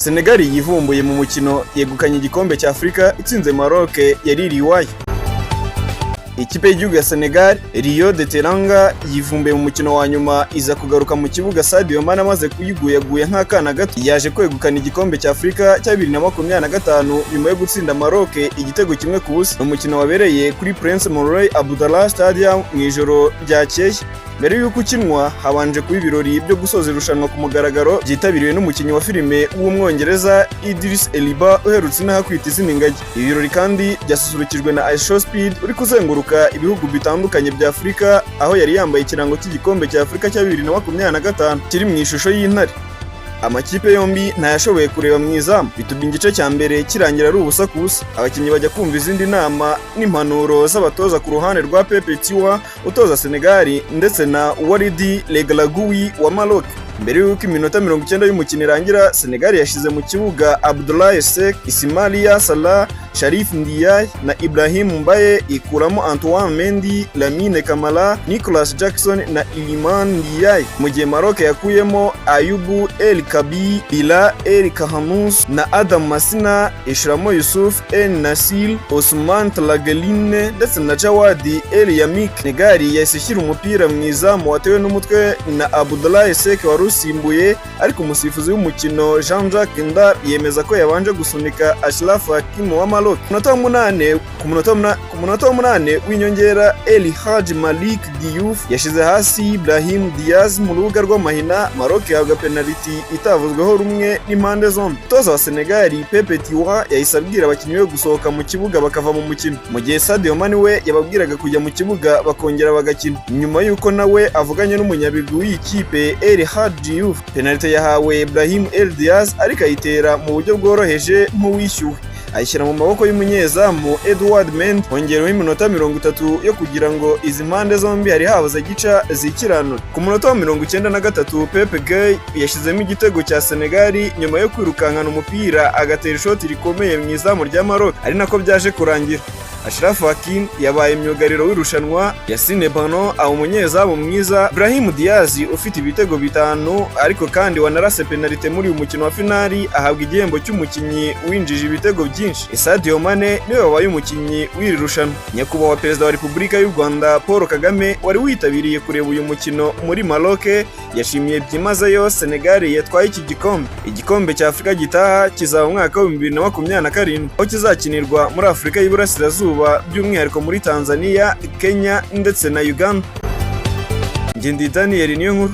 Senegal yivumbuye mu mukino yegukanye igikombe cya Afurika itsinze Maroc yari Riwaye. Ikipe y'igihugu ya Senegal Rio de Teranga yivumbuye mu mukino wa nyuma iza kugaruka mu kibuga Sadio Mane amaze kuyiguyaguye nk'akana gato, yaje kwegukana igikombe cya Afurika cya 2025 nyuma yo gutsinda Maroc igitego kimwe ku busa. Umukino wabereye kuri Prince Moulay Abdallah Stadium mu ijoro ryakeye. Mbere y'uko ukinwa habanje kuba ibirori byo gusoza irushanwa ku mugaragaro byitabiriwe n'umukinnyi wa filime w'umwongereza Idris Elba uherutse inaha kwita izina ingagi. Ibi birori kandi byasusurukijwe na Aisha Speed uri kuzenguruka ibihugu bitandukanye bya Afurika, aho yari yambaye ikirango cy'igikombe cya Afurika cya 2025 kiri mu ishusho y'intare. Amakipe yombi ntayashoboye kureba mu izamu, bituma igice cya mbere kirangira ari ubusa ku busa. Abakinnyi bajya kumva izindi nama n'impanuro z'abatoza ku ruhande rwa Pepe Tiwa utoza Senegal ndetse na Walid Regragui wa Maroc. Mbere y'uko iminota 90 y'umukino irangira, Senegal yashize mu kibuga Abdoulaye Seck, Ismaïla Salah, Sharif Ndiaye na Ibrahim Mbaye, ikuramo Antoine Mendy, Lamine Camara, Nicolas Jackson na Iliman Ndiaye, mu gihe Maroc yakuyemo Ayubu El Kabi, Bila El Kahanous na Adam Masina, Ishramo Yusuf El Nasir, Osman Tlageline ndetse na Jawadi El Yamik. Senegal yahise ishyira umupira mu izamu watewe n'umutwe na Abdoulaye Seck warusimbuye, ariko umusifuzi w'umukino Jean-Jacques Ndar yemeza ko yabanje gusunika Ashraf Hakimi wa Maroc. Ku munota wa munane w'inyongera El Hadji Malik Diouf yashize hasi Ibrahim Diaz mu rubuga rw'amahina. Maroc yahabwa penalty itavuzweho rumwe n'impande zombi. Umutoza wa Senegal Pepe Tiwa yahise abwira abakinnyi be gusohoka mu kibuga bakava mu mukino, mu gihe Sadio Mane we yababwiraga kujya mu kibuga bakongera bagakina. Nyuma y'uko nawe avuganye n'umunyabigwi w'ikipe El Hadji Diouf, penalty yahawe Ibrahim El Diaz ariko ayitera mu buryo bworoheje nk'uwishyuwe, ayishyira mu maboko y'umunyezamu Edouard Mendy. Hongereho iminota 30 yo kugira ngo izi mpande zombi hari habuze gica zikiranura. Ku munota wa 93 Pepe Gueye yashizemo igitego cya Senegal nyuma yo kwirukankana umupira agatera ishoti rikomeye mu izamu rya Maroc, ari nako byaje kurangira. Ashraf Hakimi yabaye myugariro w'irushanwa, Yassine Bano aho umunyezamu mwiza, Ibrahim Diaz ufite ibitego 5 ariko kandi wanarase penalty muri uyu mukino wa finali ahabwa igihembo cy'umukinnyi winjije ibitego byinshi. Sadio Mane niwe wabaye umukinnyi w'iri rushanwa. Nyakubahwa Perezida wa Repubulika y'u Rwanda Paul Kagame wari witabiriye kureba uyu mukino muri Maroc yashimiye byimazeyo Senegal yatwaye iki gikombe. Igikombe cya Afurika gitaha kizaba mu mwaka wa 2027 aho kizakinirwa muri Afurika y'Iburasirazuba, by'umwihariko muri Tanzania, Kenya ndetse na Uganda. Ndi Daniel Niyonkuru.